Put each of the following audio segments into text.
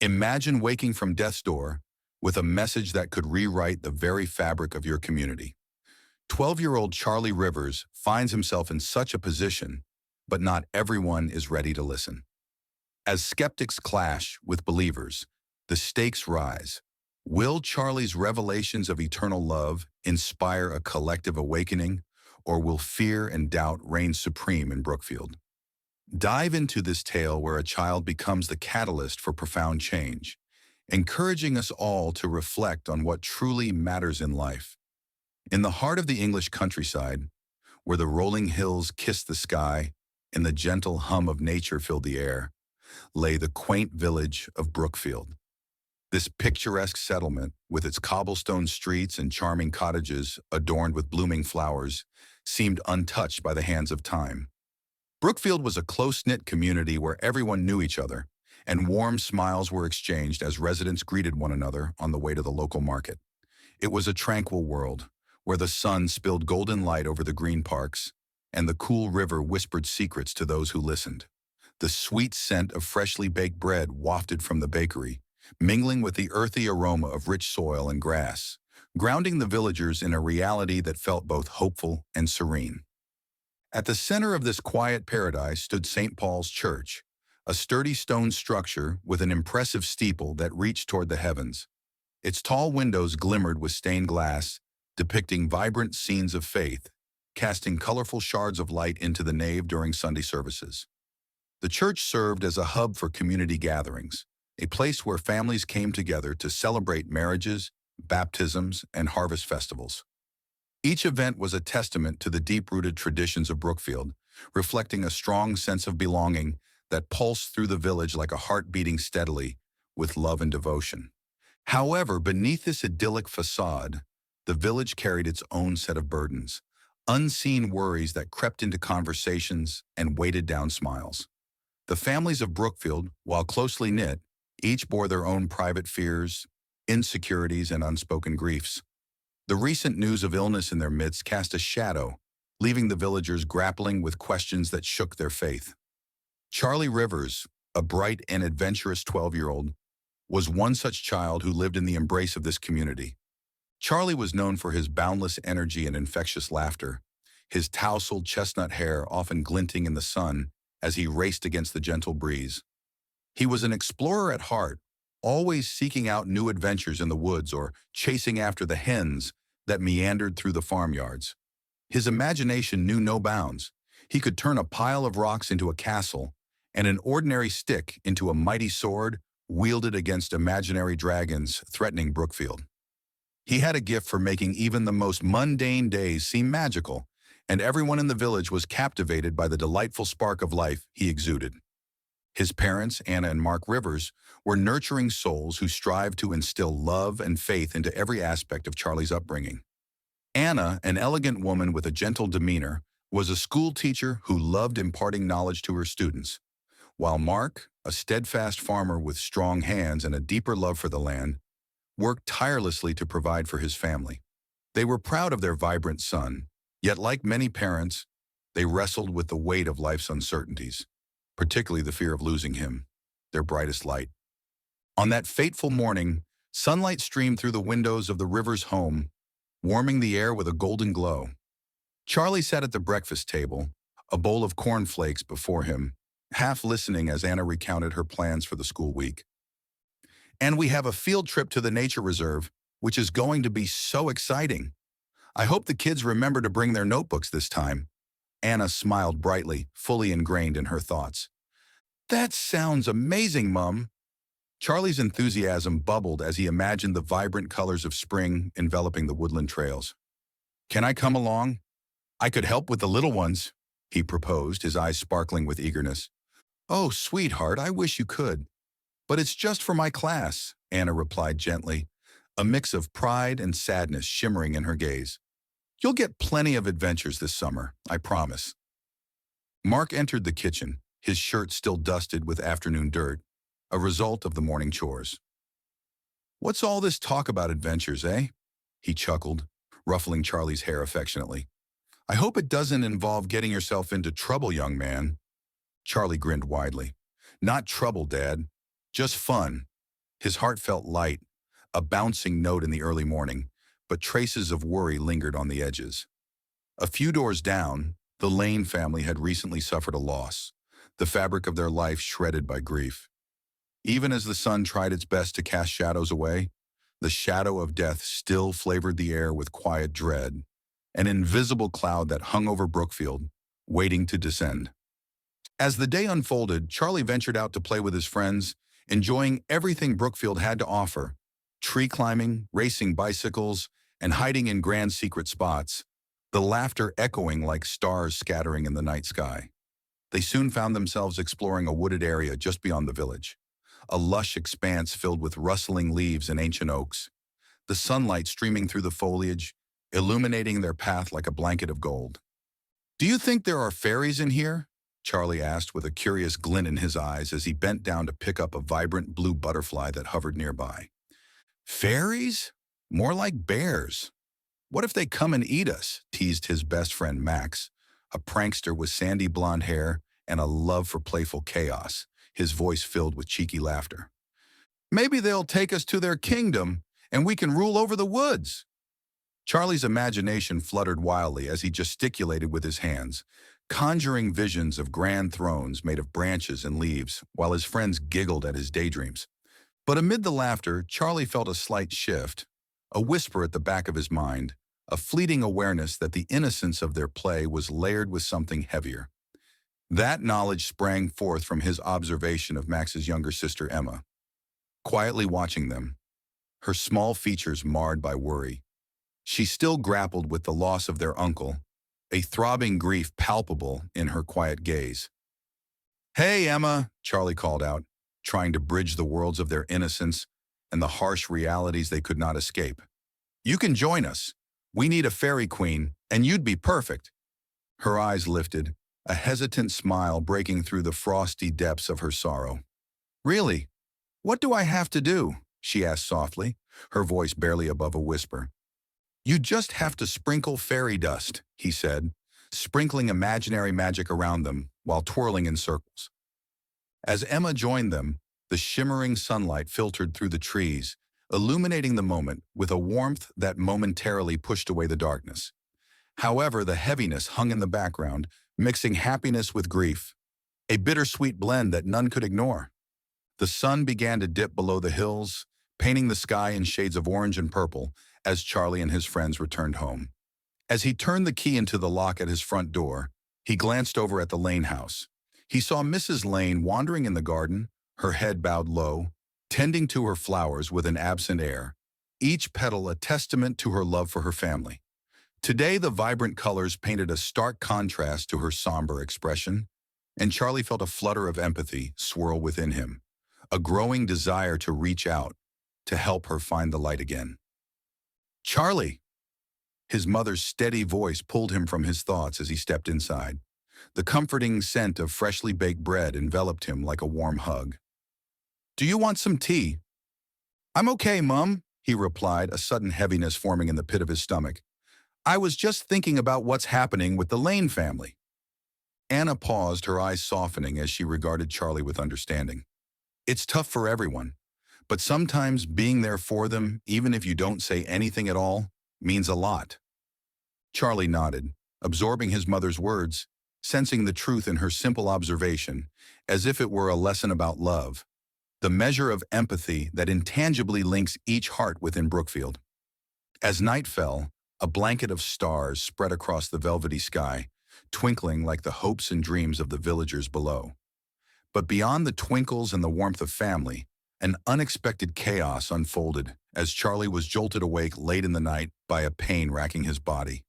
Imagine waking from death's door with a message that could rewrite the very fabric of your community. 12-year-old Charlie Rivers finds himself in such a position, but not everyone is ready to listen. As skeptics clash with believers, the stakes rise. Will Charlie's revelations of eternal love inspire a collective awakening, or will fear and doubt reign supreme in Brookfield? Dive into this tale where a child becomes the catalyst for profound change, encouraging us all to reflect on what truly matters in life. In the heart of the English countryside, where the rolling hills kissed the sky and the gentle hum of nature filled the air, lay the quaint village of Brookfield. This picturesque settlement, with its cobblestone streets and charming cottages adorned with blooming flowers, seemed untouched by the hands of time. Brookfield was a close-knit community where everyone knew each other, and warm smiles were exchanged as residents greeted one another on the way to the local market. It was a tranquil world, where the sun spilled golden light over the green parks, and the cool river whispered secrets to those who listened. The sweet scent of freshly baked bread wafted from the bakery, mingling with the earthy aroma of rich soil and grass, grounding the villagers in a reality that felt both hopeful and serene. At the center of this quiet paradise stood St. Paul's Church, a sturdy stone structure with an impressive steeple that reached toward the heavens. Its tall windows glimmered with stained glass, depicting vibrant scenes of faith, casting colorful shards of light into the nave during Sunday services. The church served as a hub for community gatherings, a place where families came together to celebrate marriages, baptisms, and harvest festivals. Each event was a testament to the deep-rooted traditions of Brookfield, reflecting a strong sense of belonging that pulsed through the village like a heart beating steadily with love and devotion. However, beneath this idyllic facade, the village carried its own set of burdens, unseen worries that crept into conversations and weighted down smiles. The families of Brookfield, while closely knit, each bore their own private fears, insecurities, and unspoken griefs. The recent news of illness in their midst cast a shadow, leaving the villagers grappling with questions that shook their faith. Charlie Rivers, a bright and adventurous 12-year-old, was one such child who lived in the embrace of this community. Charlie was known for his boundless energy and infectious laughter, his tousled chestnut hair often glinting in the sun as he raced against the gentle breeze. He was an explorer at heart, always seeking out new adventures in the woods or chasing after the hens that meandered through the farmyards. His imagination knew no bounds. He could turn a pile of rocks into a castle and an ordinary stick into a mighty sword wielded against imaginary dragons threatening Brookfield. He had a gift for making even the most mundane days seem magical, and everyone in the village was captivated by the delightful spark of life he exuded. His parents, Anna and Mark Rivers, were nurturing souls who strived to instill love and faith into every aspect of Charlie's upbringing. Anna, an elegant woman with a gentle demeanor, was a school teacher who loved imparting knowledge to her students, while Mark, a steadfast farmer with strong hands and a deeper love for the land, worked tirelessly to provide for his family. They were proud of their vibrant son, yet like many parents, they wrestled with the weight of life's uncertainties, particularly the fear of losing him, their brightest light. On that fateful morning, sunlight streamed through the windows of the Rivers' home, warming the air with a golden glow. Charlie sat at the breakfast table, a bowl of cornflakes before him, half listening as Anna recounted her plans for the school week. "And we have a field trip to the nature reserve, which is going to be so exciting. I hope the kids remember to bring their notebooks this time." Anna smiled brightly, fully ingrained in her thoughts. "That sounds amazing, Mum." Charlie's enthusiasm bubbled as he imagined the vibrant colors of spring enveloping the woodland trails. "Can I come along? I could help with the little ones," he proposed, his eyes sparkling with eagerness. "Oh, sweetheart, I wish you could. But it's just for my class," Anna replied gently, a mix of pride and sadness shimmering in her gaze. "You'll get plenty of adventures this summer, I promise." Mark entered the kitchen, his shirt still dusted with afternoon dirt, a result of the morning chores. "What's all this talk about adventures, eh?" he chuckled, ruffling Charlie's hair affectionately. "I hope it doesn't involve getting yourself into trouble, young man." Charlie grinned widely. "Not trouble, Dad. Just fun. His heart felt light, a bouncing note in the early morning, but traces of worry lingered on the edges. A few doors down, the Lane family had recently suffered a loss, the fabric of their life shredded by grief. Even as the sun tried its best to cast shadows away, the shadow of death still flavored the air with quiet dread, an invisible cloud that hung over Brookfield, waiting to descend. As the day unfolded, Charlie ventured out to play with his friends, enjoying everything Brookfield had to offer: tree climbing, racing bicycles, and hiding in grand secret spots, the laughter echoing like stars scattering in the night sky. They soon found themselves exploring a wooded area just beyond the village, a lush expanse filled with rustling leaves and ancient oaks, the sunlight streaming through the foliage, illuminating their path like a blanket of gold. "Do you think there are fairies in here?" Charlie asked with a curious glint in his eyes as he bent down to pick up a vibrant blue butterfly that hovered nearby. "Fairies? More like bears. What if they come and eat us?" teased his best friend Max, a prankster with sandy blonde hair and a love for playful chaos, his voice filled with cheeky laughter. "Maybe they'll take us to their kingdom and we can rule over the woods." Charlie's imagination fluttered wildly as he gesticulated with his hands, conjuring visions of grand thrones made of branches and leaves, while his friends giggled at his daydreams. But amid the laughter, Charlie felt a slight shift, a whisper at the back of his mind, a fleeting awareness that the innocence of their play was layered with something heavier. That knowledge sprang forth from his observation of Max's younger sister Emma, quietly watching them, her small features marred by worry. She still grappled with the loss of their uncle, a throbbing grief palpable in her quiet gaze. "Hey, Emma," Charlie called out, trying to bridge the worlds of their innocence and the harsh realities they could not escape. "You can join us. We need a fairy queen, and you'd be perfect." Her eyes lifted, a hesitant smile breaking through the frosty depths of her sorrow. "Really? What do I have to do?" she asked softly, her voice barely above a whisper. "You just have to sprinkle fairy dust," he said, sprinkling imaginary magic around them while twirling in circles. As Emma joined them, the shimmering sunlight filtered through the trees, illuminating the moment with a warmth that momentarily pushed away the darkness. However, the heaviness hung in the background, mixing happiness with grief, a bittersweet blend that none could ignore. The sun began to dip below the hills, painting the sky in shades of orange and purple as Charlie and his friends returned home. As he turned the key into the lock at his front door, he glanced over at the Lane house. He saw Mrs. Lane wandering in the garden, her head bowed low, tending to her flowers with an absent air, each petal a testament to her love for her family. Today, the vibrant colors painted a stark contrast to her somber expression, and Charlie felt a flutter of empathy swirl within him, a growing desire to reach out, to help her find the light again. "Charlie!" His mother's steady voice pulled him from his thoughts as he stepped inside. The comforting scent of freshly baked bread enveloped him like a warm hug. "Do you want some tea?" "I'm okay, Mum," he replied, a sudden heaviness forming in the pit of his stomach. "I was just thinking about what's happening with the Lane family." Anna paused, her eyes softening as she regarded Charlie with understanding. "It's tough for everyone, but sometimes being there for them, even if you don't say anything at all, means a lot." Charlie nodded, absorbing his mother's words, sensing the truth in her simple observation, as if it were a lesson about love, the measure of empathy that intangibly links each heart within Brookfield. As night fell, a blanket of stars spread across the velvety sky, twinkling like the hopes and dreams of the villagers below. But beyond the twinkles and the warmth of family, an unexpected chaos unfolded as Charlie was jolted awake late in the night by a pain racking his body.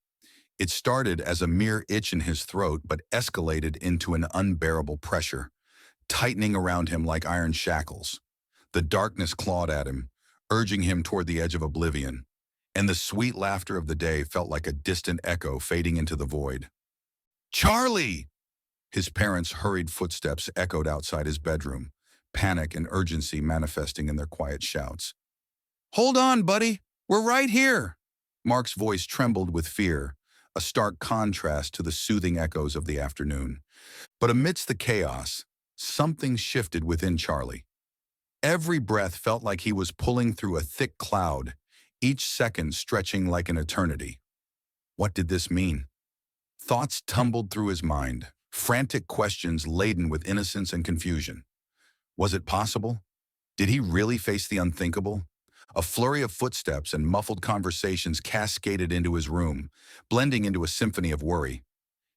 It started as a mere itch in his throat but escalated into an unbearable pressure, tightening around him like iron shackles. The darkness clawed at him, urging him toward the edge of oblivion, and the sweet laughter of the day felt like a distant echo fading into the void. "Charlie!" His parents' hurried footsteps echoed outside his bedroom, panic and urgency manifesting in their quiet shouts. "Hold on, buddy. We're right here." Mark's voice trembled with fear, a stark contrast to the soothing echoes of the afternoon. But amidst the chaos, something shifted within Charlie. Every breath felt like he was pulling through a thick cloud, each second stretching like an eternity. What did this mean? Thoughts tumbled through his mind, frantic questions laden with innocence and confusion. Was it possible? Did he really face the unthinkable? A flurry of footsteps and muffled conversations cascaded into his room, blending into a symphony of worry.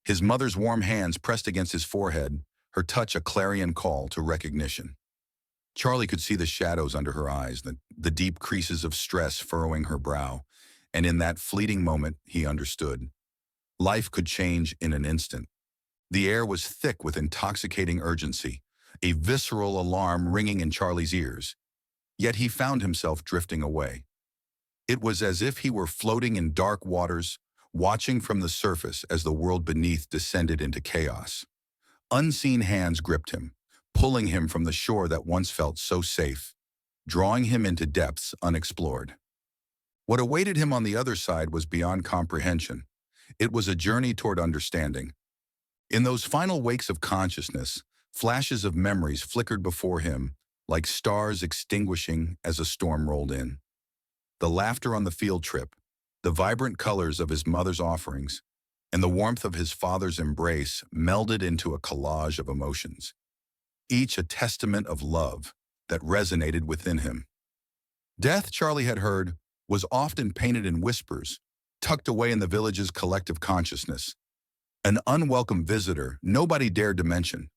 His mother's warm hands pressed against his forehead, her touch a clarion call to recognition. Charlie could see the shadows under her eyes, the deep creases of stress furrowing her brow, and in that fleeting moment, he understood. Life could change in an instant. The air was thick with intoxicating urgency, a visceral alarm ringing in Charlie's ears. Yet he found himself drifting away. It was as if he were floating in dark waters, watching from the surface as the world beneath descended into chaos. Unseen hands gripped him, pulling him from the shore that once felt so safe, drawing him into depths unexplored. What awaited him on the other side was beyond comprehension. It was a journey toward understanding. In those final wakes of consciousness, flashes of memories flickered before him, like stars extinguishing as a storm rolled in. The laughter on the field trip, the vibrant colors of his mother's offerings, and the warmth of his father's embrace melded into a collage of emotions, each a testament of love that resonated within him. Death, Charlie had heard, was often painted in whispers, tucked away in the village's collective consciousness. An unwelcome visitor nobody dared to mention.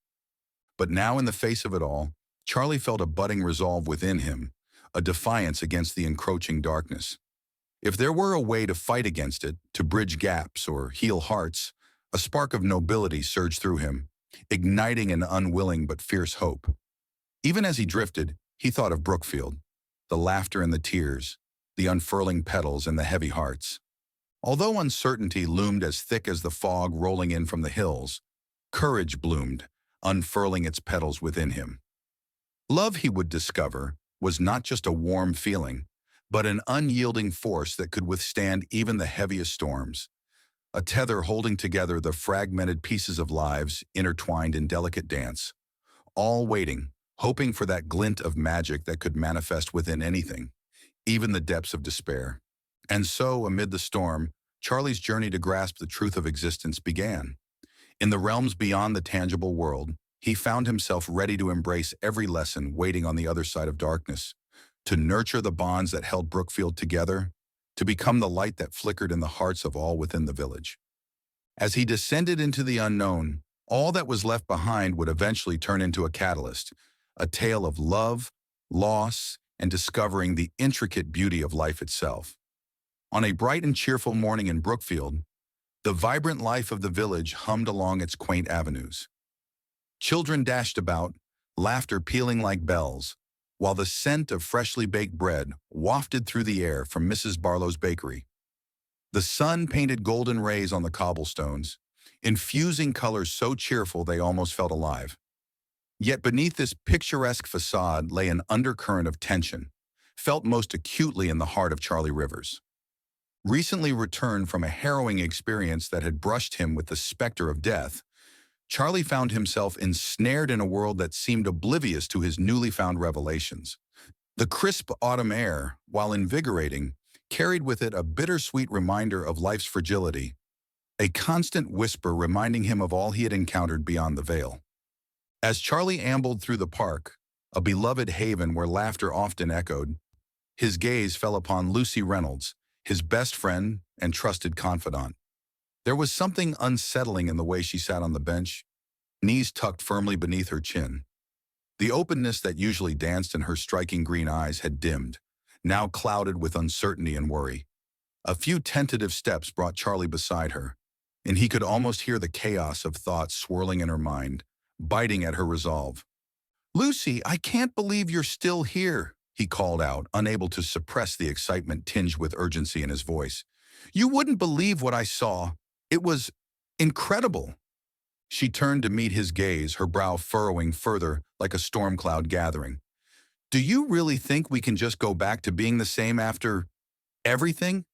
But now, in the face of it all, Charlie felt a budding resolve within him, a defiance against the encroaching darkness. If there were a way to fight against it, to bridge gaps or heal hearts, a spark of nobility surged through him, igniting an unwilling but fierce hope. Even as he drifted, he thought of Brookfield, the laughter and the tears, the unfurling petals and the heavy hearts. Although uncertainty loomed as thick as the fog rolling in from the hills, courage bloomed, unfurling its petals within him. Love, he would discover, was not just a warm feeling, but an unyielding force that could withstand even the heaviest storms, a tether holding together the fragmented pieces of lives intertwined in delicate dance, all waiting, hoping for that glint of magic that could manifest within anything, even the depths of despair. And so, amid the storm, Charlie's journey to grasp the truth of existence began. In the realms beyond the tangible world, he found himself ready to embrace every lesson waiting on the other side of darkness, to nurture the bonds that held Brookfield together, to become the light that flickered in the hearts of all within the village. As he descended into the unknown, all that was left behind would eventually turn into a catalyst, a tale of love, loss, and discovering the intricate beauty of life itself. On a bright and cheerful morning in Brookfield, the vibrant life of the village hummed along its quaint avenues. Children dashed about, laughter pealing like bells, while the scent of freshly baked bread wafted through the air from Mrs. Barlow's bakery. The sun painted golden rays on the cobblestones, infusing colors so cheerful they almost felt alive. Yet beneath this picturesque facade lay an undercurrent of tension, felt most acutely in the heart of Charlie Rivers. Recently returned from a harrowing experience that had brushed him with the specter of death, Charlie found himself ensnared in a world that seemed oblivious to his newly found revelations. The crisp autumn air, while invigorating, carried with it a bittersweet reminder of life's fragility, a constant whisper reminding him of all he had encountered beyond the veil. As Charlie ambled through the park, a beloved haven where laughter often echoed, his gaze fell upon Lucy Reynolds, his best friend and trusted confidant. There was something unsettling in the way she sat on the bench, knees tucked firmly beneath her chin. The openness that usually danced in her striking green eyes had dimmed, now clouded with uncertainty and worry. A few tentative steps brought Charlie beside her, and he could almost hear the chaos of thoughts swirling in her mind, biting at her resolve. "Lucy, I can't believe you're still here," he called out, unable to suppress the excitement tinged with urgency in his voice. "You wouldn't believe what I saw. It was incredible." She turned to meet his gaze, her brow furrowing further like a storm cloud gathering. "Do you really think we can just go back to being the same after everything?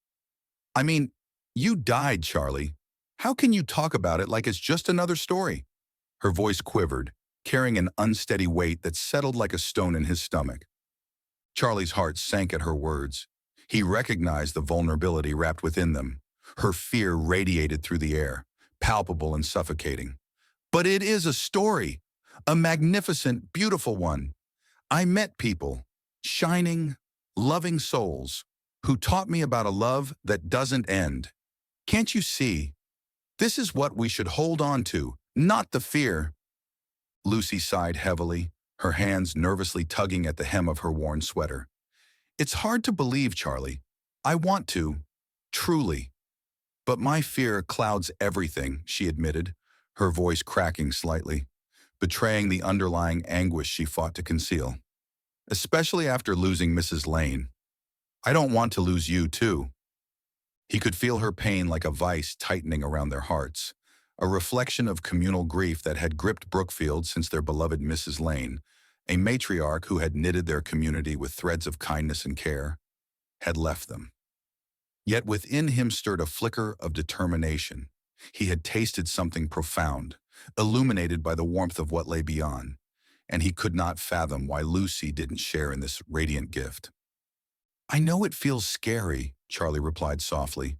I mean, you died, Charlie. How can you talk about it like it's just another story?" Her voice quivered, carrying an unsteady weight that settled like a stone in his stomach. Charlie's heart sank at her words. He recognized the vulnerability wrapped within them. Her fear radiated through the air, palpable and suffocating. But it is a story, a magnificent, beautiful one. I met people, shining, loving souls, who taught me about a love that doesn't end. Can't you see? This is what we should hold on to, not the fear. Lucy sighed heavily, her hands nervously tugging at the hem of her worn sweater. It's hard to believe, Charlie. I want to, truly. But my fear clouds everything, she admitted, her voice cracking slightly, betraying the underlying anguish she fought to conceal. Especially after losing Mrs. Lane. I don't want to lose you, too. He could feel her pain like a vice tightening around their hearts, a reflection of communal grief that had gripped Brookfield since their beloved Mrs. Lane, a matriarch who had knitted their community with threads of kindness and care, had left them. Yet within him stirred a flicker of determination. He had tasted something profound, illuminated by the warmth of what lay beyond, and he could not fathom why Lucy didn't share in this radiant gift. I know it feels scary, Charlie replied softly,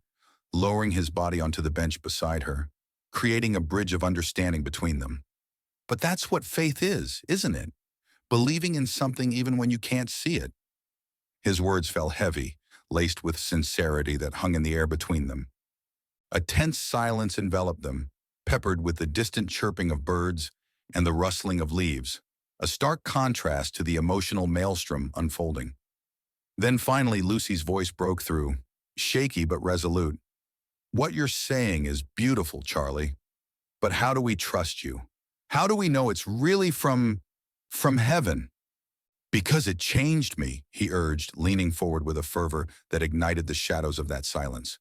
lowering his body onto the bench beside her, creating a bridge of understanding between them. But that's what faith is, isn't it? Believing in something even when you can't see it. His words fell heavy, laced with sincerity that hung in the air between them. A tense silence enveloped them, peppered with the distant chirping of birds and the rustling of leaves, a stark contrast to the emotional maelstrom unfolding. Then finally Lucy's voice broke through, shaky but resolute. What you're saying is beautiful, Charlie. But how do we trust you? How do we know it's really from heaven? Because it changed me, he urged, leaning forward with a fervor that ignited the shadows of that silence.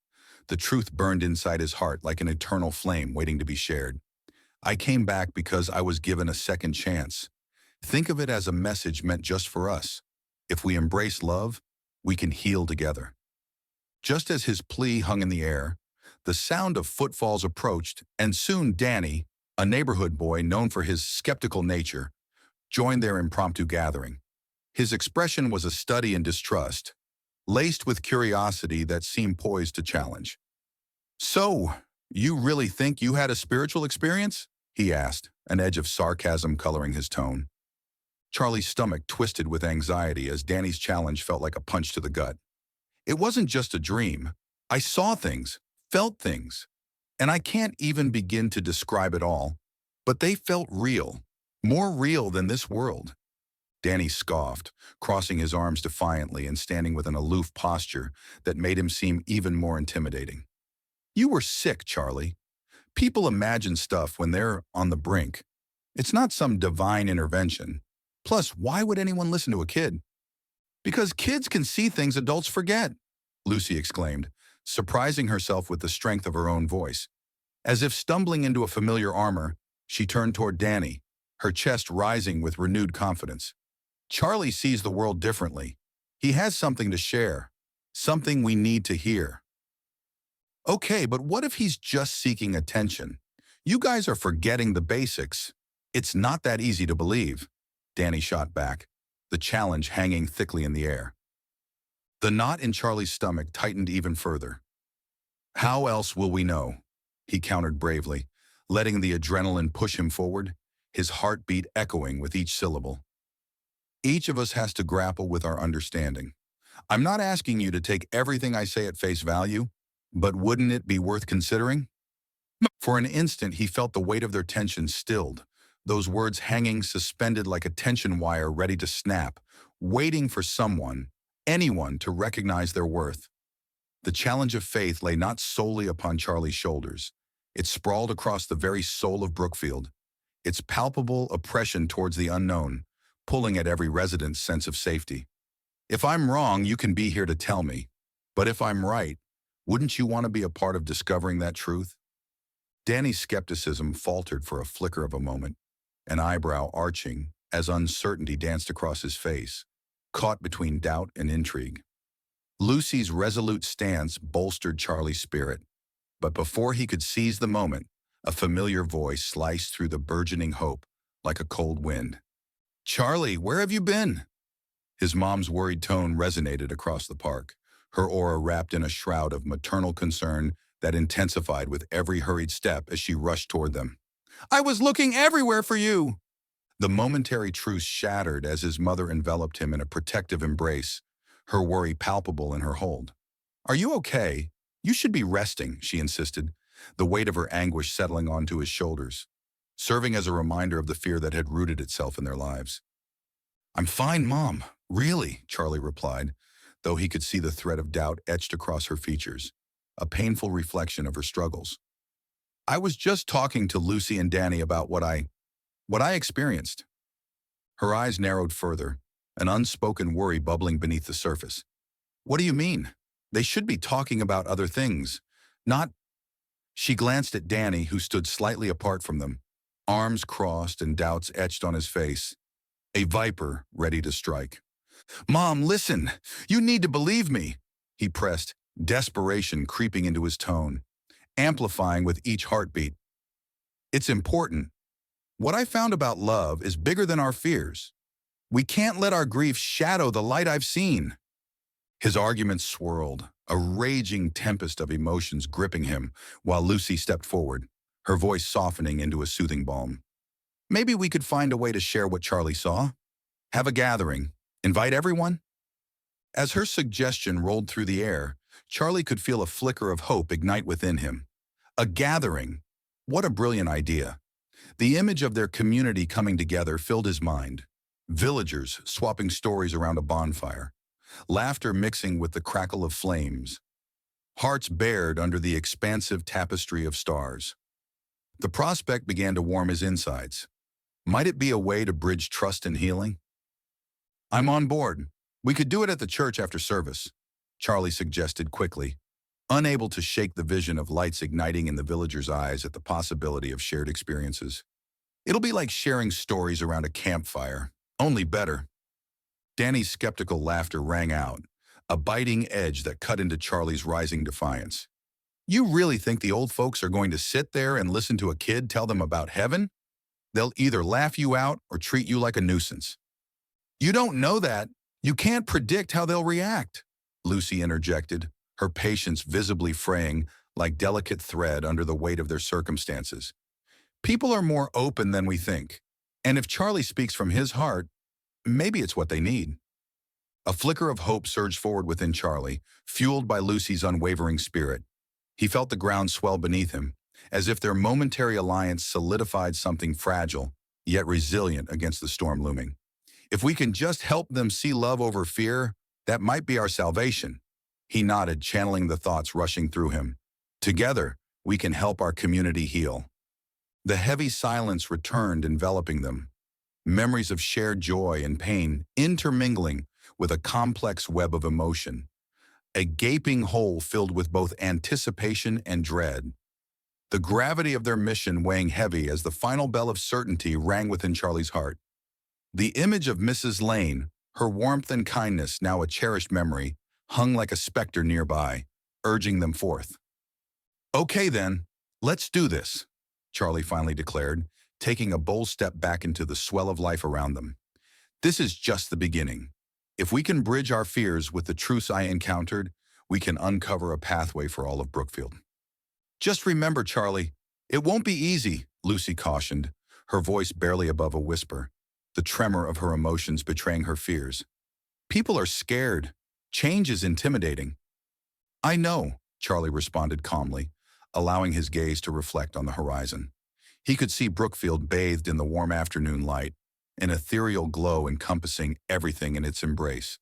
The truth burned inside his heart like an eternal flame waiting to be shared. I came back because I was given a second chance. Think of it as a message meant just for us. If we embrace love, we can heal together. Just as his plea hung in the air, the sound of footfalls approached, and soon Danny, a neighborhood boy known for his skeptical nature, joined their impromptu gathering. His expression was a study in distrust, laced with curiosity that seemed poised to challenge. So, you really think you had a spiritual experience? He asked, an edge of sarcasm coloring his tone. Charlie's stomach twisted with anxiety as Danny's challenge felt like a punch to the gut. It wasn't just a dream. I saw things, felt things, and I can't even begin to describe it all, but they felt real, more real than this world. Danny scoffed, crossing his arms defiantly and standing with an aloof posture that made him seem even more intimidating. You were sick, Charlie. People imagine stuff when they're on the brink. It's not some divine intervention. Plus, why would anyone listen to a kid? Because kids can see things adults forget, Lucy exclaimed, surprising herself with the strength of her own voice. As if stumbling into a familiar armor, she turned toward Danny, her chest rising with renewed confidence. Charlie sees the world differently. He has something to share, something we need to hear. Okay, but what if he's just seeking attention? You guys are forgetting the basics. It's not that easy to believe, Danny shot back, the challenge hanging thickly in the air. The knot in Charlie's stomach tightened even further. How else will we know? He countered bravely, letting the adrenaline push him forward, his heartbeat echoing with each syllable. Each of us has to grapple with our understanding. I'm not asking you to take everything I say at face value, but wouldn't it be worth considering? For an instant, he felt the weight of their tension stilled, those words hanging suspended like a tension wire ready to snap, waiting for someone, anyone, to recognize their worth. The challenge of faith lay not solely upon Charlie's shoulders. It sprawled across the very soul of Brookfield, its palpable oppression towards the unknown, pulling at every resident's sense of safety. If I'm wrong, you can be here to tell me. But if I'm right, wouldn't you want to be a part of discovering that truth? Danny's skepticism faltered for a flicker of a moment, an eyebrow arching as uncertainty danced across his face, caught between doubt and intrigue. Lucy's resolute stance bolstered Charlie's spirit, but before he could seize the moment, a familiar voice sliced through the burgeoning hope, like a cold wind. "Charlie, where have you been?" His mom's worried tone resonated across the park, her aura wrapped in a shroud of maternal concern that intensified with every hurried step as she rushed toward them. "I was looking everywhere for you!" The momentary truce shattered as his mother enveloped him in a protective embrace, her worry palpable in her hold. "Are you okay? You should be resting," she insisted, the weight of her anguish settling onto his shoulders, serving as a reminder of the fear that had rooted itself in their lives. "I'm fine, Mom. Really," Charlie replied, though he could see the thread of doubt etched across her features, a painful reflection of her struggles. "I was just talking to Lucy and Danny about what I experienced." Her eyes narrowed further, an unspoken worry bubbling beneath the surface. "What do you mean? They should be talking about other things, not—" She glanced at Danny, who stood slightly apart from them, arms crossed and doubts etched on his face, a viper ready to strike. "Mom, listen! You need to believe me!" he pressed, desperation creeping into his tone, amplifying with each heartbeat. "It's important. What I found about love is bigger than our fears. We can't let our grief shadow the light I've seen." His argument swirled, a raging tempest of emotions gripping him, while Lucy stepped forward, her voice softening into a soothing balm. "Maybe we could find a way to share what Charlie saw. Have a gathering. Invite everyone?" As her suggestion rolled through the air, Charlie could feel a flicker of hope ignite within him. A gathering. What a brilliant idea. The image of their community coming together filled his mind. Villagers swapping stories around a bonfire, laughter mixing with the crackle of flames, hearts bared under the expansive tapestry of stars. The prospect began to warm his insides. Might it be a way to bridge trust and healing? "I'm on board. We could do it at the church after service," Charlie suggested quickly, unable to shake the vision of lights igniting in the villagers' eyes at the possibility of shared experiences. "It'll be like sharing stories around a campfire, only better." Danny's skeptical laughter rang out, a biting edge that cut into Charlie's rising defiance. "You really think the old folks are going to sit there and listen to a kid tell them about heaven? They'll either laugh you out or treat you like a nuisance." "You don't know that. You can't predict how they'll react," Lucy interjected, her patience visibly fraying like delicate thread under the weight of their circumstances. "People are more open than we think, and if Charlie speaks from his heart, maybe it's what they need." A flicker of hope surged forward within Charlie, fueled by Lucy's unwavering spirit. He felt the ground swell beneath him, as if their momentary alliance solidified something fragile, yet resilient against the storm looming. "If we can just help them see love over fear, that might be our salvation." He nodded, channeling the thoughts rushing through him. "Together, we can help our community heal." The heavy silence returned, enveloping them, memories of shared joy and pain intermingling with a complex web of emotion, a gaping hole filled with both anticipation and dread. The gravity of their mission weighing heavy as the final bell of certainty rang within Charlie's heart. The image of Mrs. Lane, her warmth and kindness now a cherished memory, hung like a specter nearby, urging them forth. "Okay then, let's do this," Charlie finally declared, taking a bold step back into the swell of life around them. "This is just the beginning. If we can bridge our fears with the truths I encountered, we can uncover a pathway for all of Brookfield." "Just remember, Charlie, it won't be easy," Lucy cautioned, her voice barely above a whisper, the tremor of her emotions betraying her fears. "People are scared. Change is intimidating." "I know," Charlie responded calmly, allowing his gaze to reflect on the horizon. He could see Brookfield bathed in the warm afternoon light, an ethereal glow encompassing everything in its embrace.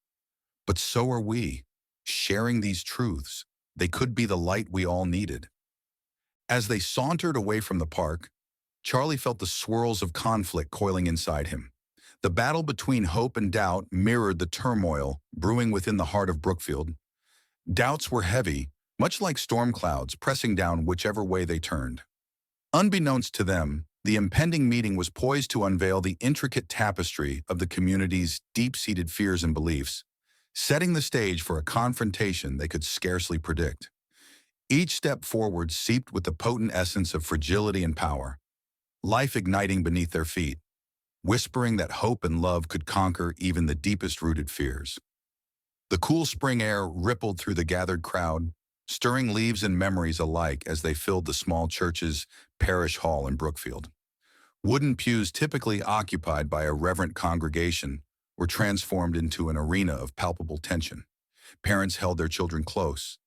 But so are we, sharing these truths. They could be the light we all needed. As they sauntered away from the park, Charlie felt the swirls of conflict coiling inside him. The battle between hope and doubt mirrored the turmoil brewing within the heart of Brookfield. Doubts were heavy, much like storm clouds pressing down whichever way they turned. Unbeknownst to them, the impending meeting was poised to unveil the intricate tapestry of the community's deep-seated fears and beliefs, setting the stage for a confrontation they could scarcely predict. Each step forward seeped with the potent essence of fragility and power, life igniting beneath their feet. whispering that hope and love could conquer even the deepest-rooted fears. The cool spring air rippled through the gathered crowd, stirring leaves and memories alike as they filled the small church's parish hall in Brookfield. Wooden pews typically occupied by a reverent congregation were transformed into an arena of palpable tension. Parents held their children close,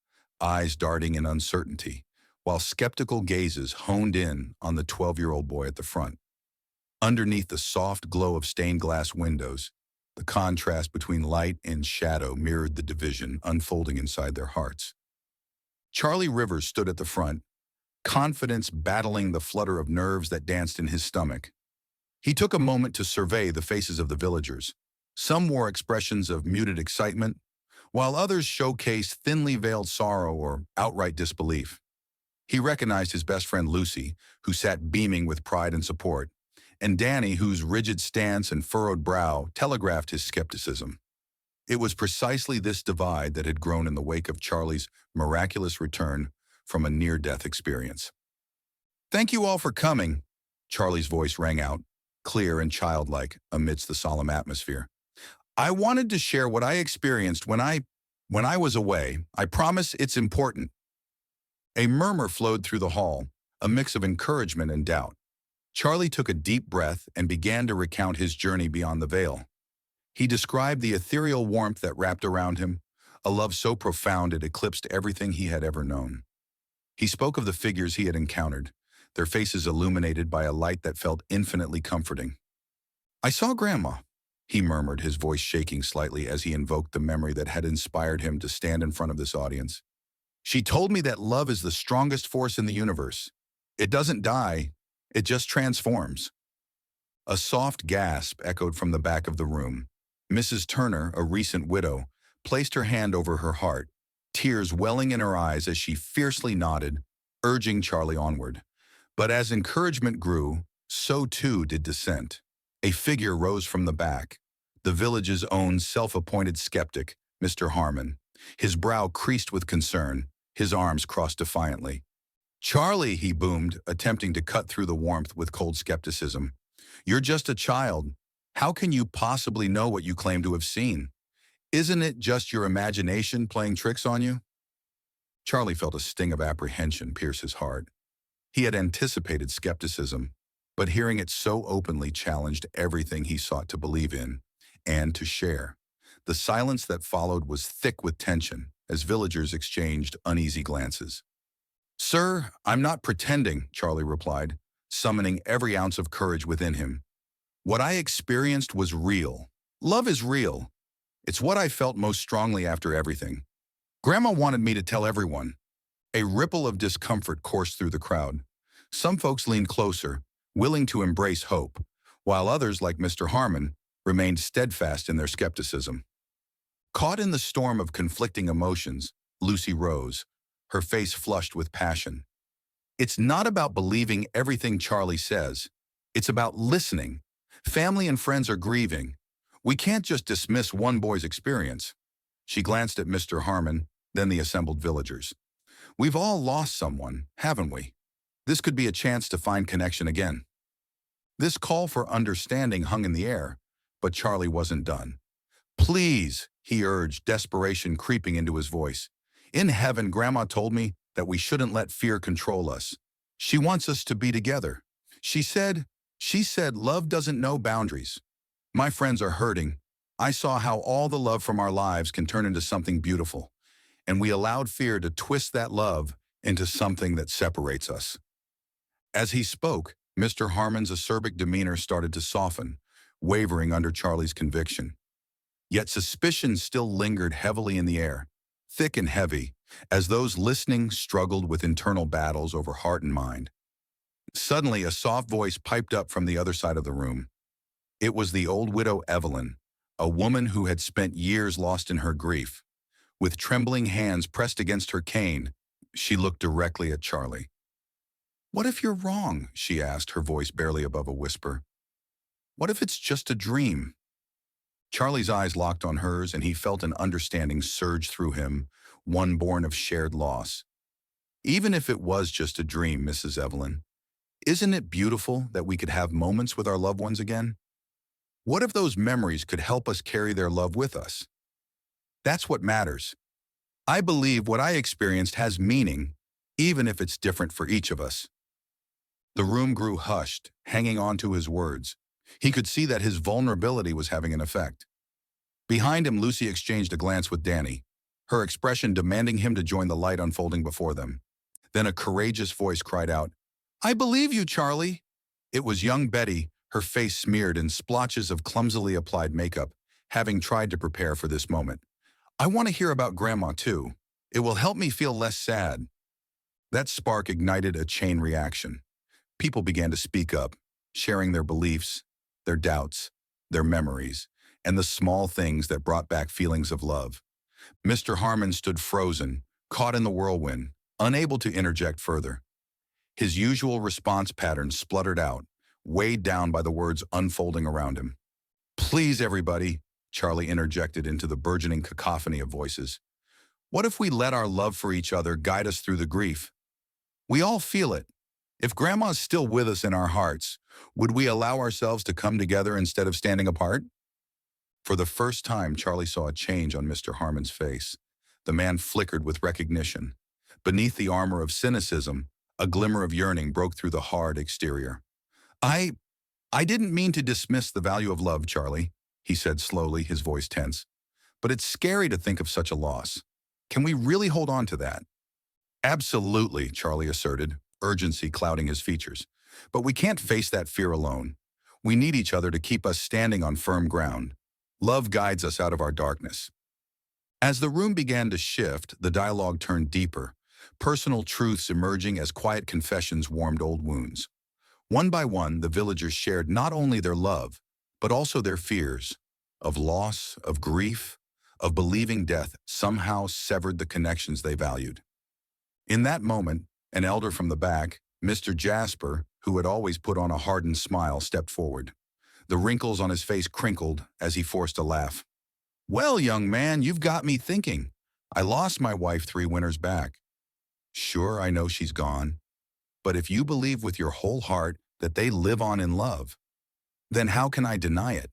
eyes darting in uncertainty, while skeptical gazes honed in on the 12-year-old boy at the front. Underneath the soft glow of stained glass windows, the contrast between light and shadow mirrored the division unfolding inside their hearts. Charlie Rivers stood at the front, confidence battling the flutter of nerves that danced in his stomach. He took a moment to survey the faces of the villagers. Some wore expressions of muted excitement, while others showcased thinly veiled sorrow or outright disbelief. He recognized his best friend Lucy, who sat beaming with pride and support, and Danny, whose rigid stance and furrowed brow telegraphed his skepticism. It was precisely this divide that had grown in the wake of Charlie's miraculous return from a near-death experience. "Thank you all for coming," Charlie's voice rang out, clear and childlike amidst the solemn atmosphere. "I wanted to share what I experienced when I was away. I promise it's important." A murmur flowed through the hall, a mix of encouragement and doubt. Charlie took a deep breath and began to recount his journey beyond the veil. He described the ethereal warmth that wrapped around him, a love so profound it eclipsed everything he had ever known. He spoke of the figures he had encountered, their faces illuminated by a light that felt infinitely comforting. "I saw Grandma," he murmured, his voice shaking slightly as he invoked the memory that had inspired him to stand in front of this audience. "She told me that love is the strongest force in the universe. It doesn't die, it just transforms." A soft gasp echoed from the back of the room. Mrs. Turner, a recent widow, placed her hand over her heart, tears welling in her eyes as she fiercely nodded, urging Charlie onward. But as encouragement grew, so too did dissent. A figure rose from the back, the village's own self-appointed skeptic, Mr. Harmon, his brow creased with concern, his arms crossed defiantly. "Charlie," he boomed, attempting to cut through the warmth with cold skepticism. "You're just a child. How can you possibly know what you claim to have seen? Isn't it just your imagination playing tricks on you?" Charlie felt a sting of apprehension pierce his heart. He had anticipated skepticism, but hearing it so openly challenged everything he sought to believe in and to share. The silence that followed was thick with tension as villagers exchanged uneasy glances. "Sir, I'm not pretending," Charlie replied, summoning every ounce of courage within him. "What I experienced was real. Love is real. It's what I felt most strongly after everything. Grandma wanted me to tell everyone." A ripple of discomfort coursed through the crowd. Some folks leaned closer, willing to embrace hope, while others, like Mr. Harmon, remained steadfast in their skepticism. Caught in the storm of conflicting emotions, Lucy rose, her face flushed with passion. "It's not about believing everything Charlie says. It's about listening. Family and friends are grieving. We can't just dismiss one boy's experience." She glanced at Mr. Harmon, then the assembled villagers. "We've all lost someone, haven't we? This could be a chance to find connection again." This call for understanding hung in the air, but Charlie wasn't done. "Please," he urged, desperation creeping into his voice. "In heaven, Grandma told me that we shouldn't let fear control us. She wants us to be together. She said love doesn't know boundaries. My friends are hurting. I saw how all the love from our lives can turn into something beautiful, and we allowed fear to twist that love into something that separates us." As he spoke, Mr. Harmon's acerbic demeanor started to soften, wavering under Charlie's conviction. Yet suspicion still lingered heavily in the air, thick and heavy, as those listening struggled with internal battles over heart and mind. Suddenly, a soft voice piped up from the other side of the room. It was the old widow Evelyn, a woman who had spent years lost in her grief. With trembling hands pressed against her cane, she looked directly at Charlie. "What if you're wrong?" she asked, her voice barely above a whisper. "What if it's just a dream?" Charlie's eyes locked on hers, and he felt an understanding surge through him, one born of shared loss. "Even if it was just a dream, Mrs. Evelyn, isn't it beautiful that we could have moments with our loved ones again? What if those memories could help us carry their love with us? That's what matters. I believe what I experienced has meaning, even if it's different for each of us. The room grew hushed, hanging on to his words. He could see that his vulnerability was having an effect. Behind him, Lucy exchanged a glance with Danny, her expression demanding him to join the light unfolding before them. Then a courageous voice cried out, "I believe you, Charlie." It was young Betty, her face smeared in splotches of clumsily applied makeup, having tried to prepare for this moment. "I want to hear about Grandma, too. It will help me feel less sad." That spark ignited a chain reaction. People began to speak up, sharing their beliefs, their doubts, their memories, and the small things that brought back feelings of love. Mr. Harmon stood frozen, caught in the whirlwind, unable to interject further. His usual response pattern spluttered out, weighed down by the words unfolding around him. "Please, everybody," Charlie interjected into the burgeoning cacophony of voices. "What if we let our love for each other guide us through the grief? We all feel it. If Grandma's still with us in our hearts, would we allow ourselves to come together instead of standing apart?" For the first time, Charlie saw a change on Mr. Harmon's face. The man flickered with recognition. Beneath the armor of cynicism, a glimmer of yearning broke through the hard exterior. I didn't mean to dismiss the value of love, Charlie," he said slowly, his voice tense. "But it's scary to think of such a loss. Can we really hold on to that?" "Absolutely," Charlie asserted, urgency clouding his features. "But we can't face that fear alone. We need each other to keep us standing on firm ground. Love guides us out of our darkness." As the room began to shift, the dialogue turned deeper, personal truths emerging as quiet confessions warmed old wounds. One by one, the villagers shared not only their love, but also their fears of loss, of grief, of believing death somehow severed the connections they valued. In that moment, an elder from the back, Mr. Jasper, who had always put on a hardened smile, stepped forward. The wrinkles on his face crinkled as he forced a laugh. "Well, young man, you've got me thinking. I lost my wife 3 winters back. Sure, I know she's gone. But if you believe with your whole heart that they live on in love, then how can I deny it?"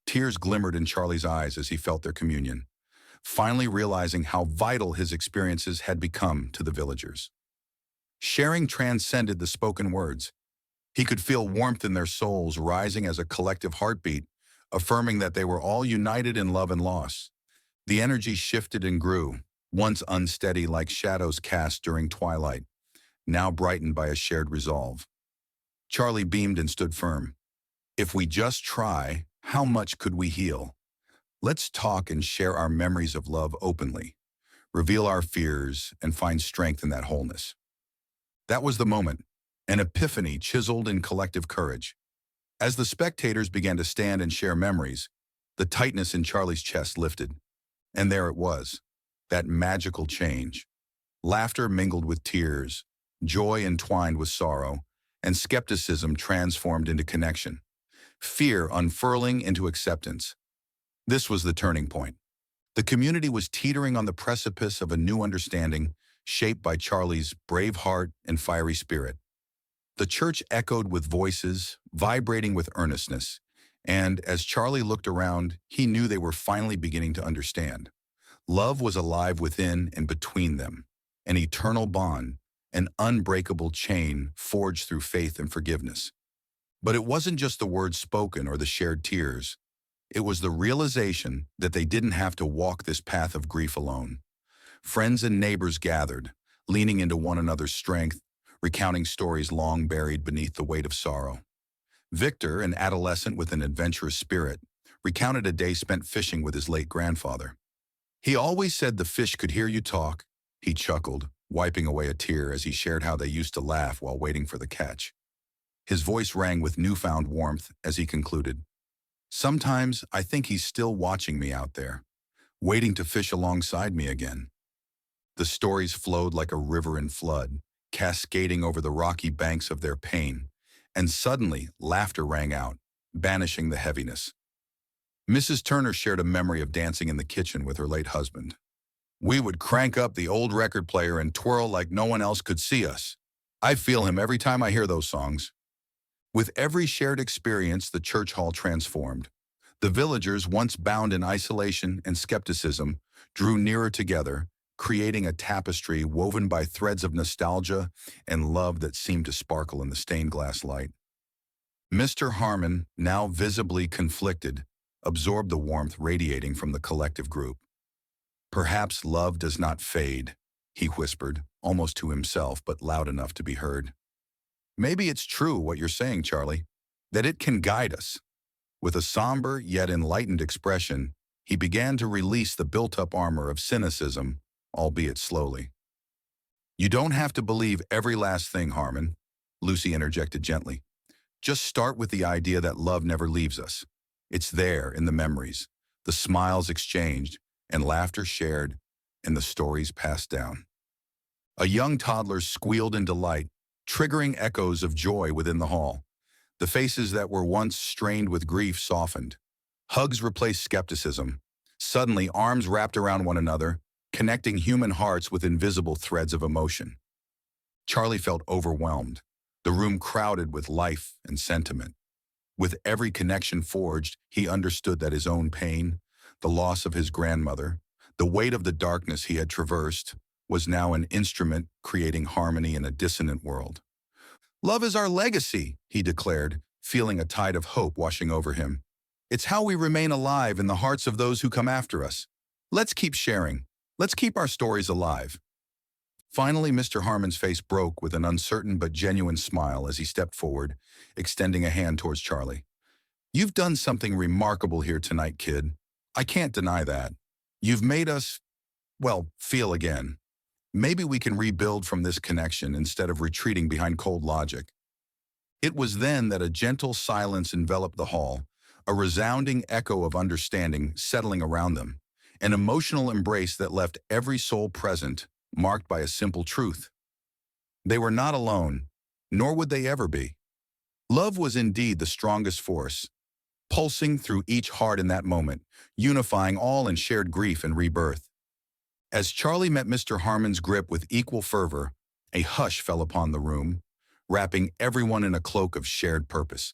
Tears glimmered in Charlie's eyes as he felt their communion, finally realizing how vital his experiences had become to the villagers. Sharing transcended the spoken words. He could feel warmth in their souls rising as a collective heartbeat, affirming that they were all united in love and loss. The energy shifted and grew, once unsteady like shadows cast during twilight, now brightened by a shared resolve. Charlie beamed and stood firm. "If we just try, how much could we heal? Let's talk and share our memories of love openly, reveal our fears, and find strength in that wholeness." That was the moment, an epiphany chiseled in collective courage. As the spectators began to stand and share memories, the tightness in Charlie's chest lifted. And there it was, that magical change. Laughter mingled with tears, joy entwined with sorrow, and skepticism transformed into connection. Fear unfurling into acceptance. This was the turning point. The community was teetering on the precipice of a new understanding, shaped by Charlie's brave heart and fiery spirit. The church echoed with voices, vibrating with earnestness, and as Charlie looked around, he knew they were finally beginning to understand. Love was alive within and between them, an eternal bond, an unbreakable chain forged through faith and forgiveness. But it wasn't just the words spoken or the shared tears. It was the realization that they didn't have to walk this path of grief alone. Friends and neighbors gathered, leaning into one another's strength, recounting stories long buried beneath the weight of sorrow. Victor, an adolescent with an adventurous spirit, recounted a day spent fishing with his late grandfather. "He always said the fish could hear you talk," he chuckled, wiping away a tear as he shared how they used to laugh while waiting for the catch. His voice rang with newfound warmth as he concluded, "Sometimes I think he's still watching me out there, waiting to fish alongside me again." The stories flowed like a river in flood, cascading over the rocky banks of their pain, and suddenly laughter rang out, banishing the heaviness. Mrs. Turner shared a memory of dancing in the kitchen with her late husband. "We would crank up the old record player and twirl like no one else could see us. I feel him every time I hear those songs." With every shared experience, the church hall transformed. The villagers, once bound in isolation and skepticism, drew nearer together, creating a tapestry woven by threads of nostalgia and love that seemed to sparkle in the stained glass light. Mr. Harmon, now visibly conflicted, absorbed the warmth radiating from the collective group. "Perhaps love does not fade," he whispered, almost to himself but loud enough to be heard. "Maybe it's true what you're saying, Charlie, that it can guide us." With a somber yet enlightened expression, he began to release the built-up armor of cynicism, albeit slowly. "You don't have to believe every last thing, Harmon," Lucy interjected gently. "Just start with the idea that love never leaves us. It's there in the memories, the smiles exchanged, and laughter shared, and the stories passed down." A young toddler squealed in delight, triggering echoes of joy within the hall. The faces that were once strained with grief softened. Hugs replaced skepticism. Suddenly, arms wrapped around one another, connecting human hearts with invisible threads of emotion. Charlie felt overwhelmed, the room crowded with life and sentiment. With every connection forged, he understood that his own pain, the loss of his grandmother, the weight of the darkness he had traversed, was now an instrument creating harmony in a dissonant world. "Love is our legacy," he declared, feeling a tide of hope washing over him. "It's how we remain alive in the hearts of those who come after us. Let's keep sharing. Let's keep our stories alive." Finally, Mr. Harmon's face broke with an uncertain but genuine smile as he stepped forward, extending a hand towards Charlie. "You've done something remarkable here tonight, kid. I can't deny that. You've made us, well, feel again. Maybe we can rebuild from this connection instead of retreating behind cold logic." It was then that a gentle silence enveloped the hall, a resounding echo of understanding settling around them, an emotional embrace that left every soul present marked by a simple truth. They were not alone, nor would they ever be. Love was indeed the strongest force, pulsing through each heart in that moment, unifying all in shared grief and rebirth. As Charlie met Mr. Harmon's grip with equal fervor, a hush fell upon the room, wrapping everyone in a cloak of shared purpose.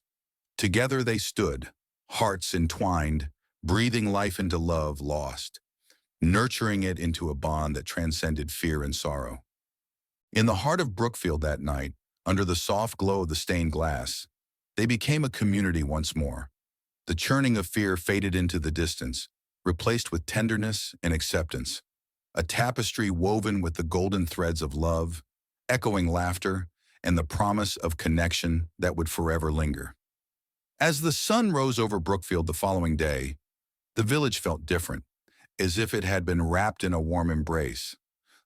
Together they stood, hearts entwined, breathing life into love lost, nurturing it into a bond that transcended fear and sorrow. In the heart of Brookfield that night, under the soft glow of the stained glass, they became a community once more. The churning of fear faded into the distance, replaced with tenderness and acceptance. A tapestry woven with the golden threads of love, echoing laughter, and the promise of connection that would forever linger. As the sun rose over Brookfield the following day, the village felt different, as if it had been wrapped in a warm embrace.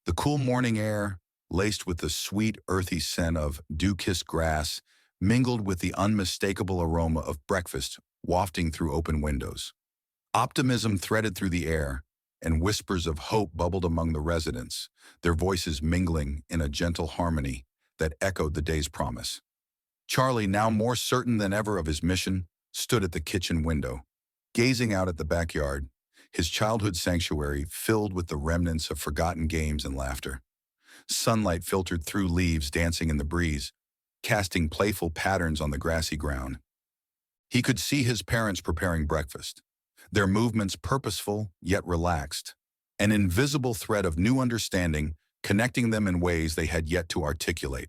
The cool morning air, laced with the sweet, earthy scent of dew-kissed grass, mingled with the unmistakable aroma of breakfast wafting through open windows. Optimism threaded through the air, and whispers of hope bubbled among the residents, their voices mingling in a gentle harmony that echoed the day's promise. Charlie, now more certain than ever of his mission, stood at the kitchen window, gazing out at the backyard, his childhood sanctuary filled with the remnants of forgotten games and laughter. Sunlight filtered through leaves dancing in the breeze, casting playful patterns on the grassy ground. He could see his parents preparing breakfast, their movements purposeful yet relaxed, an invisible thread of new understanding connecting them in ways they had yet to articulate.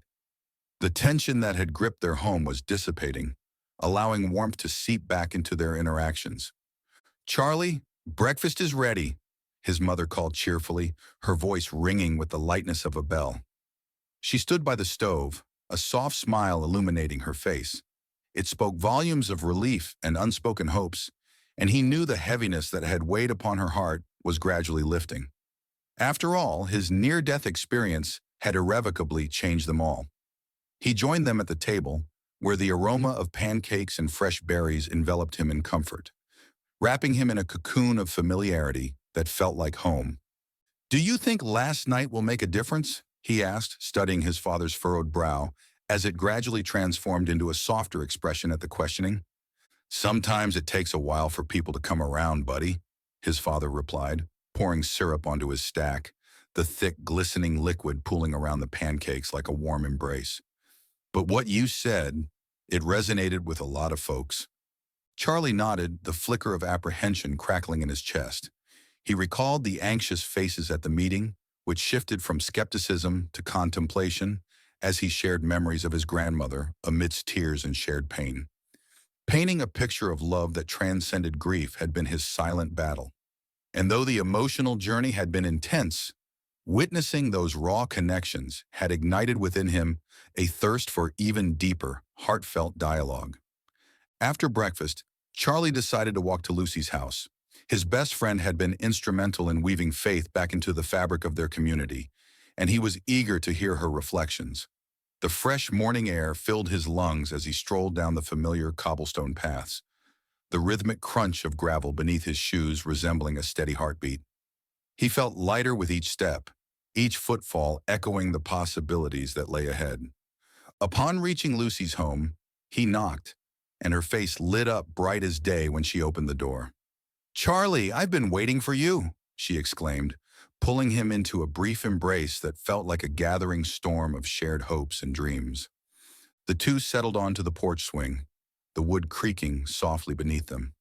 The tension that had gripped their home was dissipating, allowing warmth to seep back into their interactions. "Charlie, breakfast is ready," his mother called cheerfully, her voice ringing with the lightness of a bell. She stood by the stove, a soft smile illuminating her face. It spoke volumes of relief and unspoken hopes, and he knew the heaviness that had weighed upon her heart was gradually lifting. After all, his near-death experience had irrevocably changed them all. He joined them at the table, where the aroma of pancakes and fresh berries enveloped him in comfort, wrapping him in a cocoon of familiarity that felt like home. "Do you think last night will make a difference?" he asked, studying his father's furrowed brow as it gradually transformed into a softer expression at the questioning. "Sometimes it takes a while for people to come around, buddy," his father replied, pouring syrup onto his stack, the thick, glistening liquid pooling around the pancakes like a warm embrace. "But what you said, It resonated with a lot of folks. Charlie nodded, the flicker of apprehension crackling in his chest. He recalled the anxious faces at the meeting, which shifted from skepticism to contemplation as he shared memories of his grandmother amidst tears and shared pain. Painting a picture of love that transcended grief had been his silent battle. And though the emotional journey had been intense, witnessing those raw connections had ignited within him a thirst for even deeper, heartfelt dialogue. After breakfast, Charlie decided to walk to Lucy's house. His best friend had been instrumental in weaving faith back into the fabric of their community, and he was eager to hear her reflections. The fresh morning air filled his lungs as he strolled down the familiar cobblestone paths, the rhythmic crunch of gravel beneath his shoes resembling a steady heartbeat. He felt lighter with each step, each footfall echoing the possibilities that lay ahead. Upon reaching Lucy's home, he knocked, and her face lit up bright as day when she opened the door. "Charlie, I've been waiting for you," she exclaimed, pulling him into a brief embrace that felt like a gathering storm of shared hopes and dreams. The two settled onto the porch swing, the wood creaking softly beneath them.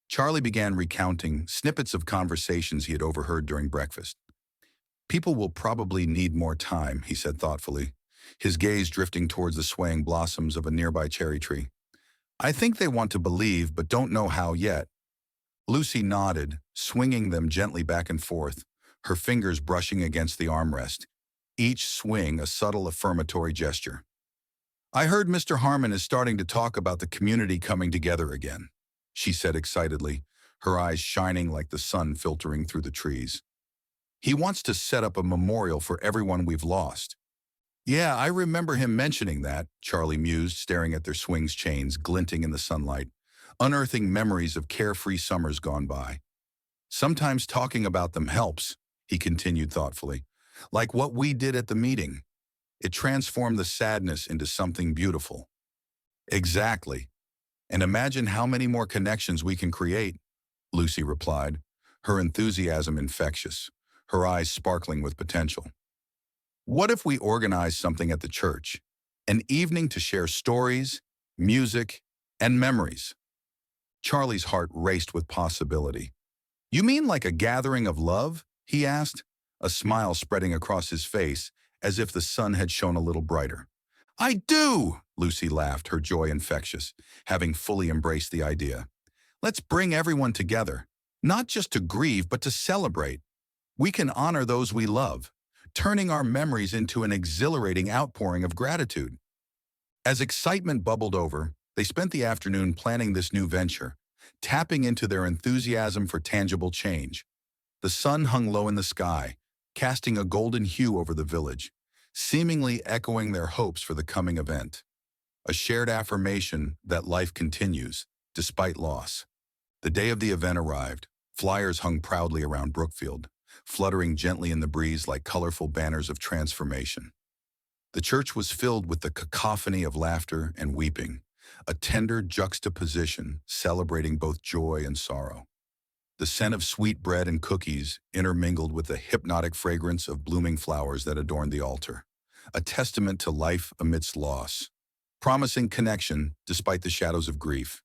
Charlie began recounting snippets of conversations he had overheard during breakfast. "People will probably need more time," he said thoughtfully, his gaze drifting towards the swaying blossoms of a nearby cherry tree. "I think they want to believe, but don't know how yet." Lucy nodded, swinging them gently back and forth, her fingers brushing against the armrest, each swing a subtle affirmatory gesture. "I heard Mr. Harmon is starting to talk about the community coming together again," she said excitedly, her eyes shining like the sun filtering through the trees. "He wants to set up a memorial for everyone we've lost." "Yeah, I remember him mentioning that," Charlie mused, staring at their swings chains glinting in the sunlight, unearthing memories of carefree summers gone by. "Sometimes talking about them helps," he continued thoughtfully, "like what we did at the meeting. It transformed the sadness into something beautiful." "Exactly. And imagine how many more connections we can create," Lucy replied, her enthusiasm infectious, her eyes sparkling with potential. "What if we organize something at the church? An evening to share stories, music, and memories?" Charlie's heart raced with possibility. "You mean like a gathering of love?" he asked, a smile spreading across his face as if the sun had shone a little brighter. "I do!" Lucy laughed, her joy infectious, having fully embraced the idea. "Let's bring everyone together, not just to grieve, but to celebrate. We can honor those we love, turning our memories into an exhilarating outpouring of gratitude." As excitement bubbled over, they spent the afternoon planning this new venture, tapping into their enthusiasm for tangible change. The sun hung low in the sky, casting a golden hue over the village, seemingly echoing their hopes for the coming event. A shared affirmation that life continues, despite loss. The day of the event arrived. Flyers hung proudly around Brookfield, fluttering gently in the breeze like colorful banners of transformation. The church was filled with the cacophony of laughter and weeping, a tender juxtaposition celebrating both joy and sorrow. The scent of sweet bread and cookies intermingled with the hypnotic fragrance of blooming flowers that adorned the altar, a testament to life amidst loss, promising connection despite the shadows of grief.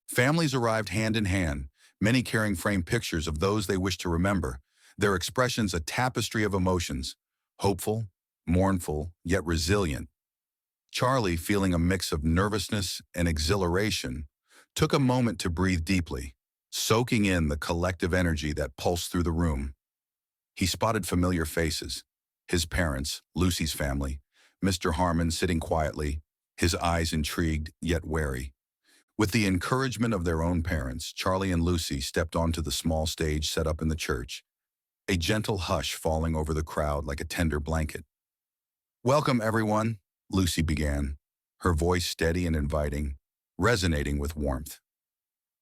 Families arrived hand in hand, many carrying framed pictures of those they wished to remember, their expressions a tapestry of emotions, hopeful, mournful, yet resilient. Charlie, feeling a mix of nervousness and exhilaration, took a moment to breathe deeply, soaking in the collective energy that pulsed through the room. He spotted familiar faces, his parents, Lucy's family, Mr. Harmon sitting quietly, his eyes intrigued yet wary. With the encouragement of their own parents, Charlie and Lucy stepped onto the small stage set up in the church, a gentle hush falling over the crowd like a tender blanket. "Welcome, everyone," Lucy began, her voice steady and inviting, resonating with warmth.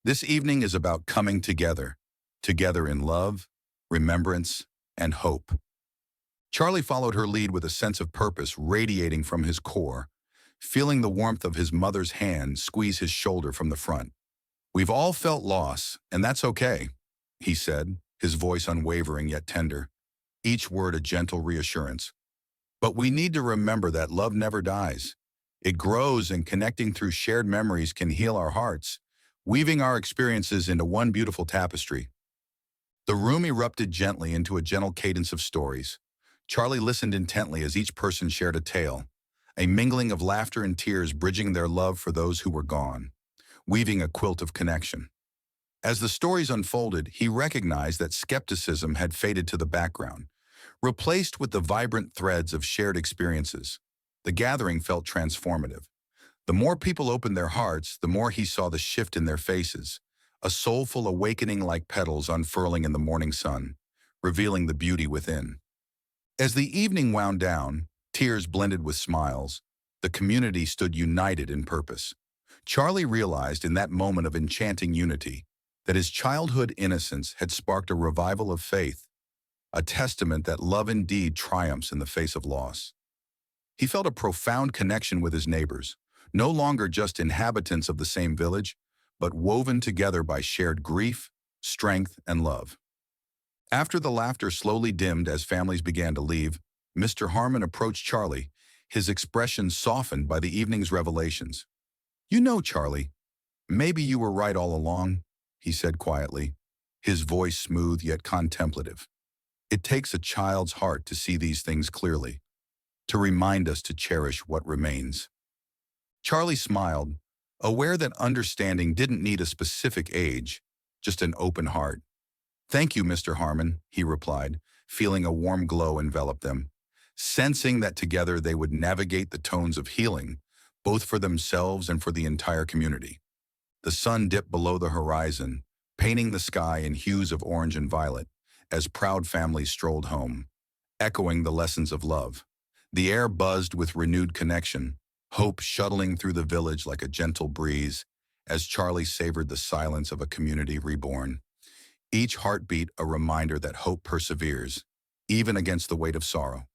"This evening is about coming together, together in love, remembrance, and hope." Charlie followed her lead with a sense of purpose radiating from his core, feeling the warmth of his mother's hand squeeze his shoulder from the front. "We've all felt loss, and that's okay," he said, his voice unwavering yet tender, each word a gentle reassurance. "But we need to remember that love never dies. It grows, and connecting through shared memories can heal our hearts, weaving our experiences into one beautiful tapestry. The room erupted gently into a gentle cadence of stories. Charlie listened intently as each person shared a tale, a mingling of laughter and tears bridging their love for those who were gone, weaving a quilt of connection. As the stories unfolded, he recognized that skepticism had faded to the background, replaced with the vibrant threads of shared experiences. The gathering felt transformative. The more people opened their hearts, the more he saw the shift in their faces, a soulful awakening like petals unfurling in the morning sun, revealing the beauty within. As the evening wound down, tears blended with smiles, the community stood united in purpose. Charlie realized in that moment of enchanting unity that his childhood innocence had sparked a revival of faith, a testament that love indeed triumphs in the face of loss. He felt a profound connection with his neighbors, no longer just inhabitants of the same village, but woven together by shared grief, strength, and love. After the laughter slowly dimmed as families began to leave, Mr. Harmon approached Charlie, his expression softened by the evening's revelations. "You know, Charlie, maybe you were right all along," he said quietly, his voice smooth yet contemplative. "It takes a child's heart to see these things clearly, to remind us to cherish what remains." Charlie smiled, aware that understanding didn't need a specific age, just an open heart. "Thank you, Mr. Harmon," he replied, feeling a warm glow envelop them, sensing that together they would navigate the tones of healing, both for themselves and for the entire community. The sun dipped below the horizon, painting the sky in hues of orange and violet, as proud families strolled home, echoing the lessons of love. The air buzzed with renewed connection, hope shuttling through the village like a gentle breeze, as Charlie savored the silence of a community reborn. Each heartbeat a reminder that hope perseveres, even against the weight of sorrow.